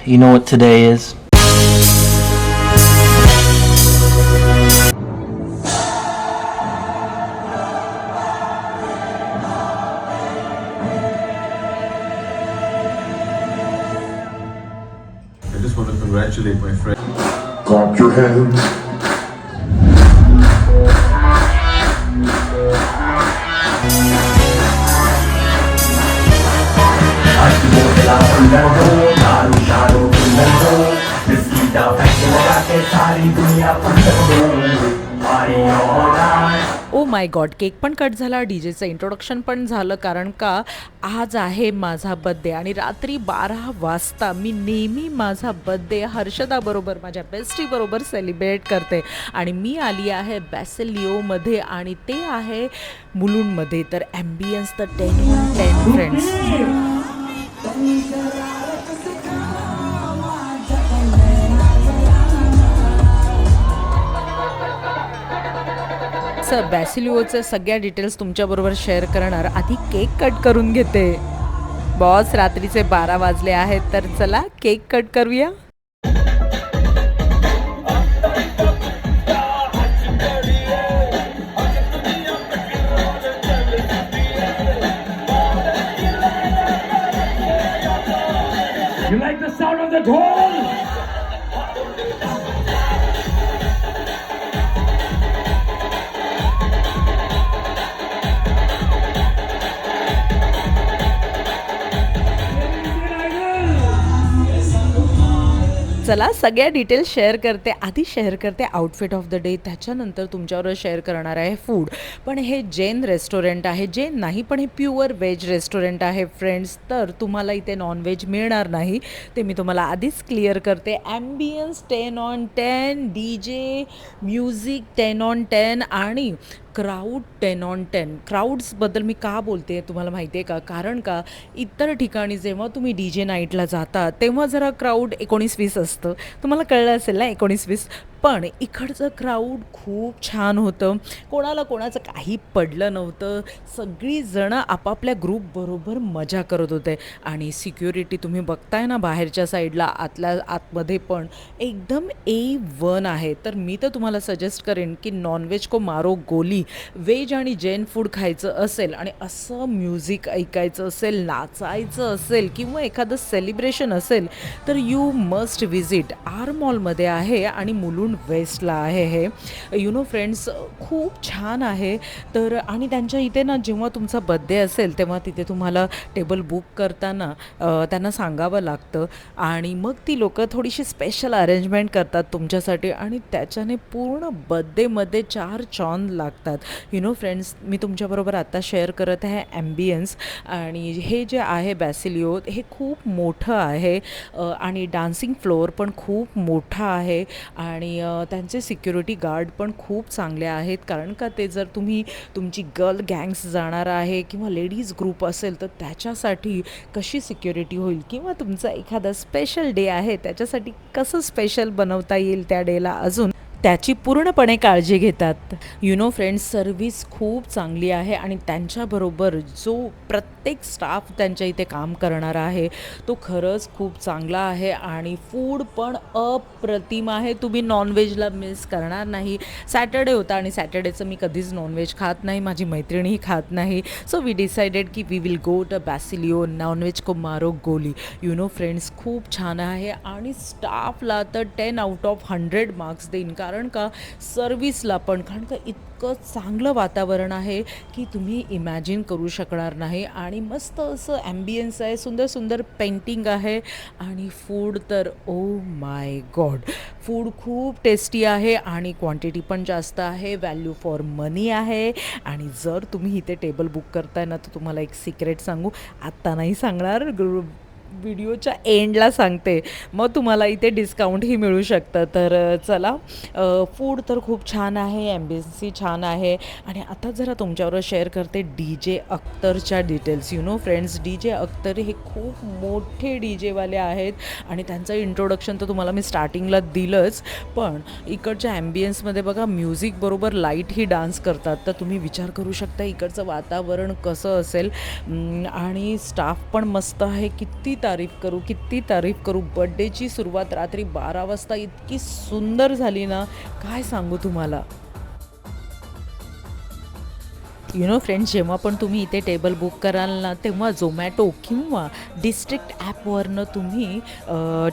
You know what today is? I just want to congratulate my friend. Clap your hands. Oh my God, cake पण cut झाला, डीजेचं introduction पण झालं, कारण का आज आहे माझा बड्डे आणि रात्री 12 वाजता मी नेहमी माझा बड्डे हर्षदाबरोबर, माझ्या बेस्टीबरोबर सेलिब्रेट करते आणि मी आली आहे बॅसिलिओमध्ये आणि ते आहे मुलुंडमध्ये. तर ॲम्बियन्स तर 10/10 फ्रेंड्स. बॅसिलिओचं सगळ्या डिटेल्स तुमच्याबरोबर शेअर करणार. आधी केक कट करून घेते. बॉस, रात्रीचे 12 वाजले आहेत, तर चला केक कट करूया. You like the sound of the dhol? चला सगळ्या डिटेल्स शेअर करते. आधी शेअर करते आउटफिट ऑफ द डे, त्याच्यानंतर तुमच्यावर शेअर करणार आहे फूड. पण हे जैन रेस्टॉरंट आहे, जैन नाही पण हे प्युअर व्हेज रेस्टॉरंट आहे फ्रेंड्स. तर तुम्हाला इथे नॉनव्हेज मिळणार नाही, ते मी तुम्हाला आधीच क्लिअर करते. ॲम्बियन्स 10/10, DJ म्युझिक 10/10 आणि क्राऊड 10/10. क्राऊड्सबद्दल मी का बोलते तुम्हाला माहिती आहे का? कारण का इतर ठिकाणी जेव्हा तुम्ही DJ नाईटला जाता तेव्हा जरा क्राऊड 19-20 असतं. तुम्हाला कळलं असेल ना 19-20. पण इकडचं क्राऊड खूप छान होतं. कोणाला कोणाचं काही पडलं नव्हतं. सगळीजणं आपापल्या ग्रुपबरोबर मजा करत होते आणि सिक्युरिटी तुम्ही बघताय ना बाहेरच्या साईडला, आतमध्ये पण एकदम A1 आहे. तर मी तर तुम्हाला सजेस्ट करेन की नॉनव्हेज को मारो गोली. व्हेज आणि जैन फूड खायचं असेल आणि असं म्युझिक ऐकायचं असेल, नाचायचं असेल किंवा एखादं सेलिब्रेशन असेल तर यू मस्ट विजिट. आर मॉलमध्ये आहे आणि मुलुंड वेस्टला आहे हे. नो फ्रेंड्स, खूप छान आहे. तर आणि त्यांच्या इथे ना जेव्हा तुमचा बड्डे असेल तेव्हा तिथे तुम्हाला टेबल बुक करताना त्यांना सांगावं लागतं आणि मग ती लोकं थोडीशी स्पेशल अरेंजमेंट करतात तुमच्यासाठी आणि त्याच्याने पूर्ण बड्डेमध्ये 4 चाँद लागतात. नो फ्रेंड्स, मी तुमच्याबरोबर आता शेअर करत आहे ॲम्बियन्स. आणि हे जे आहे बॅसिलिओ हे खूप मोठं आहे आणि डान्सिंग फ्लोअर पण खूप मोठा आहे आणि त्यांचे सिक्युरिटी गार्ड पण खूप चांगले आहेत. कारण का ते जर तुमची गर्ल गँग्स जाणार आहे किंवा लेडीज ग्रुप असेल तर त्याच्यासाठी कशी सिक्युरिटी होईल किंवा तुमचा एखादा स्पेशल डे आहे त्याच्यासाठी कसं स्पेशल बनवता येईल त्या डेला अजून, त्याची पूर्णपणे काळजी घेतात. नो फ्रेंड्स, सर्विस खूप चांगली आहे आणि त्यांच्याबरोबर जो प्रत्येक स्टाफ त्यांच्या इथे काम करणार आहे तो खरंच खूप चांगला आहे आणि फूड पण अप्रतिम आहे. तुम्ही नॉनव्हेजला मिस करणार नाही. सॅटर्डे होता आणि सॅटर्डेचं मी कधीच नॉनव्हेज खात नाही, माझी मैत्रिणीही खात नाही. सो वी डिसाइडेड की we will go to Basilio, non veg को मारो गोली. नो फ्रेंड्स, खूप छान आहे आणि स्टाफला तर 10/100 मार्क्स देईन. कारण का सर्विसला पण, कारण का इतकं चांगलं वातावरण आहे की तुम्ही इमॅजिन करू शकणार नाही आणि मस्त असं ॲम्बियन्स आहे, सुंदर सुंदर पेंटिंग आहे आणि फूड तर ओ माय गॉड, फूड खूप टेस्टी आहे आणि क्वांटिटी पण जास्त आहे, व्हॅल्यू फॉर मनी आहे. आणि जर तुम्ही इथे टेबल बुक करताय ना तर तुम्हाला एक सिक्रेट सांगू, आत्ता नाही सांगणार, व्हिडिओच्या एंडला सांगते, मग तुम्हाला इथे डिस्काउंटही मिळू शकतं. तर चला, फूड तर खूप छान आहे, ॲम्बियन्सही छान आहे. आणि आता जरा तुमच्याबरोबर शेअर करते DJ अख्तरच्या details. No friends, DJ Akhtar हे खूप मोठे DJवाले आहेत आणि त्यांचं इंट्रोडक्शन तर तुम्हाला मी स्टार्टिंगला दिलंच. पण इकडच्या ॲम्बियन्समध्ये बघा, म्युझिक बरोबर लाईटही डान्स करतात. तर तुम्ही विचार करू शकता इकडचं वातावरण कसं असेल. आणि स्टाफ पण मस्त आहे, किती किती तारीफ करू. बड्डेची सुरुवात रात्री 12 वाजता इतकी सुंदर झाली ना, काय सांगू तुम्हाला. फ्रेंड्स, जेव्हा पण तुम्ही इथे टेबल बुक कराल ना, तेव्हा झोमॅटो किंवा डिस्ट्रिक्ट ॲपवरनं तुम्ही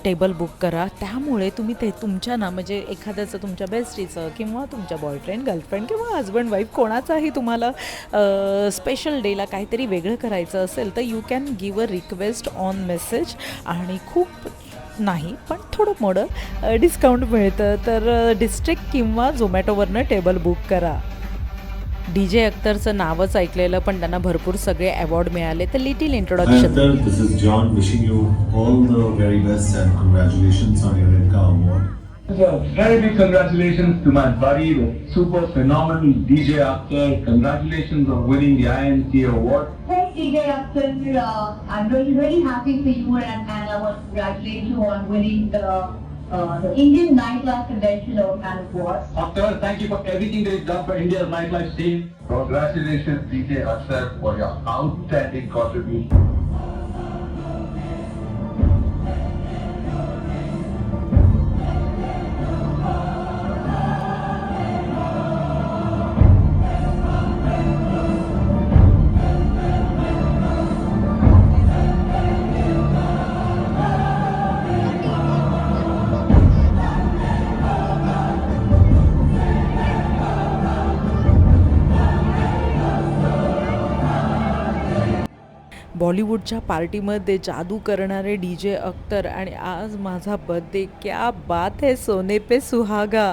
टेबल बुक करा. त्यामुळे तुम्ही ते तुमच्या ना, म्हणजे एखाद्याचं, तुमच्या बेस्टीचं किंवा तुमच्या बॉयफ्रेंड, गर्लफ्रेंड किंवा हजबंड वाईफ कोणाचाही तुम्हाला स्पेशल डेला काहीतरी वेगळं करायचं असेल तर you can give a request on message आणि खूप नाही पण थोडं मोठं डिस्काउंट मिळतं. तर डिस्ट्रिक्ट किंवा झोमॅटोवरनं टेबल बुक करा. DJ अख्तरचं नावच ऐकलेलं, पण त्यांना भरपूर सगळे अवॉर्ड मिळाले. तर little Hi introduction. Akhtar, this is John wishing you all the very best and congratulations on your INCA award. A very big congratulations to my buddy, the super phenomenal DJ Akhtar. Congratulations on winning the INC award. Hey DJ Akhtar, I'm really happy for you and I want to congratulate you on winning the Indian Nightlife Convention Award. Akhtar, thank you for everything that you've done for India's nightlife scene. Congratulations, DJ Akhtar, for your outstanding contribution. बॉलिवूडच्या पार्टीमध्ये जादू करणारे DJ Akhtar आणि आज माझा birthday. क्या बात है, सोने पे सुहागा.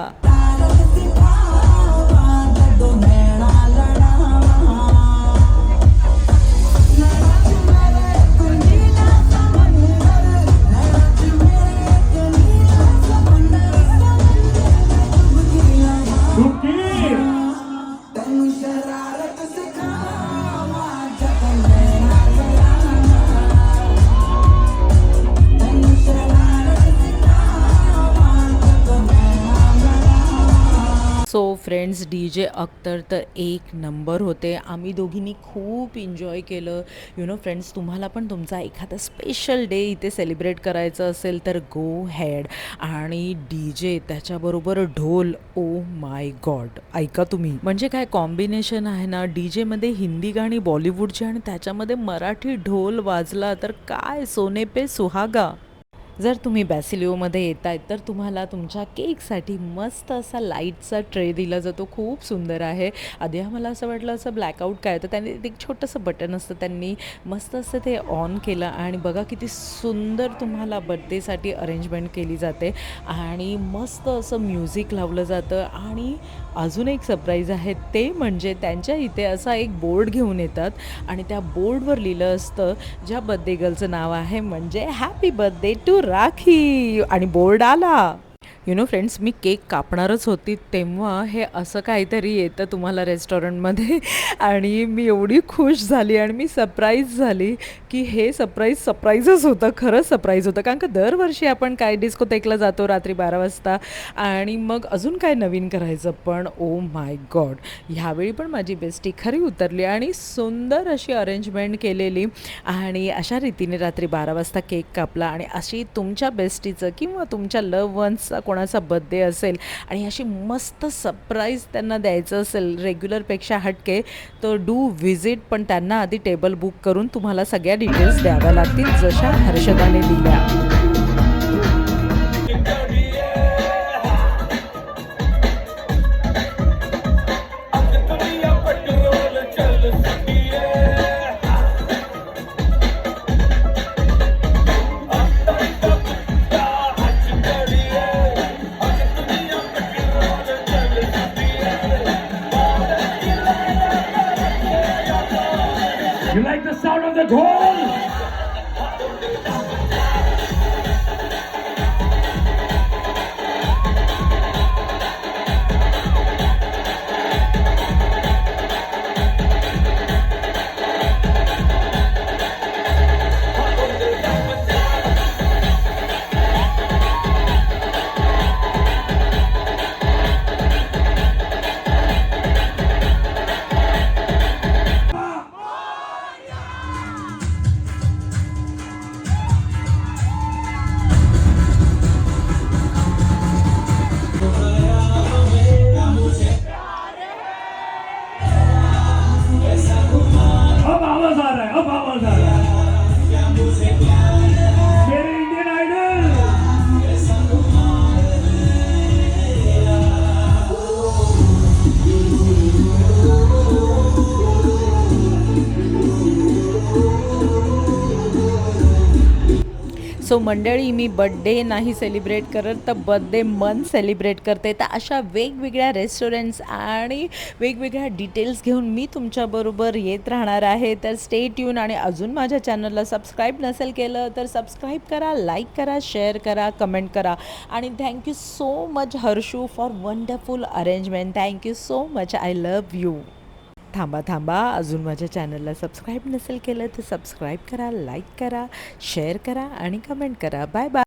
सो फ्रेंड्स, DJ अख्तर तर एक नंबर होते. आम्ही दोघींनी खूप एन्जॉय केलं. फ्रेंड्स, तुम्हाला पण तुमचा एखादा स्पेशल डे इथे सेलिब्रेट करायचं असेल तर गो हेड. आणि DJ त्याच्याबरोबर ढोल, ओ माय गॉड, ऐका तुम्ही, म्हणजे काय कॉम्बिनेशन आहे ना. DJमध्ये हिंदी गाणी बॉलिवूडची आणि त्याच्यामध्ये मराठी ढोल वाजला तर काय सोने पे सुहागा. जर तुम्ही बॅसिलिओमध्ये येत आहेत तर तुम्हाला तुमच्या केकसाठी मस्त असा लाईटचा ट्रे दिला जातो. खूप सुंदर आहे. आधी आम्हाला असं वाटलं असं ब्लॅकआउट काय, तर त्यांनी एक छोटंसं बटन असतं, त्यांनी मस्त असं ते ऑन केलं आणि बघा किती सुंदर तुम्हाला बर्थडेसाठी अरेंजमेंट केली जाते आणि मस्त असं म्युझिक लावलं जातं. आणि अजून एक सरप्राईज आहे, ते म्हणजे त्यांच्या इथे असा एक बोर्ड घेऊन येतात आणि त्या बोर्डवर लिहिलं असतं ज्या बर्थडे गर्लचं नाव आहे म्हणजे हॅपी बर्थडे टू राखी. आणि बोर्ड आला. फ्रेंड्स, मी केक कापणारच होती तेव्हा हे असं काहीतरी येतं तुम्हाला रेस्टॉरंटमध्ये आणि मी एवढी खुश झाली आणि मी सरप्राईज झाली की हे सरप्राईजच होतं, खरंच सरप्राईज होतं. कारण का दरवर्षी आपण काय डिस्कोटेकला जातो रात्री 12 वाजता आणि मग अजून काय नवीन करायचं, पण ओ माय गॉड, ह्यावेळी पण माझी बेस्टी खरी उतरली आणि सुंदर अशी अरेंजमेंट केलेली आणि अशा रीतीने रात्री 12 वाजता केक कापला. आणि अशी तुमच्या बेस्टीचं किंवा तुमच्या लव्ह वन्सचा कोणाचा बर्थडे असेल आणि अशी मस्त सरप्राईज त्यांना द्यायचं असेल रेग्युलरपेक्षा हटके, तर डू व्हिजिट. पण त्यांना आधी टेबल बुक करून तुम्हाला सगळ्या डिटेल्स द्याव्या लागतील जशा हर्षदाने दिल्या. You like the sound of the dhol? So मंडळी, मी बड्डे नाही सेलिब्रेट करत तर बर्थडे मंथ सेलिब्रेट करते. तर अशा वेगवेगळ्या रेस्टॉरंट्स आणि वेगवेगळ्या डिटेल्स घेऊन मी तुमच्याबरोबर येत राहणार आहे. तर स्टे ट्यून. आणि अजून माझ्या चॅनलला सबस्क्राईब नसेल केलं तर सबस्क्राईब करा, लाईक करा, शेअर करा, कमेंट करा. आणि thank you so much Harshu for wonderful arrangement. Thank you so much. I love you. थांबा, अजून माझ्या चॅनलला सबस्क्राईब नसेल केलं तर सबस्क्राईब करा, लाईक करा, शेअर करा आणि कमेंट करा. Bye bye.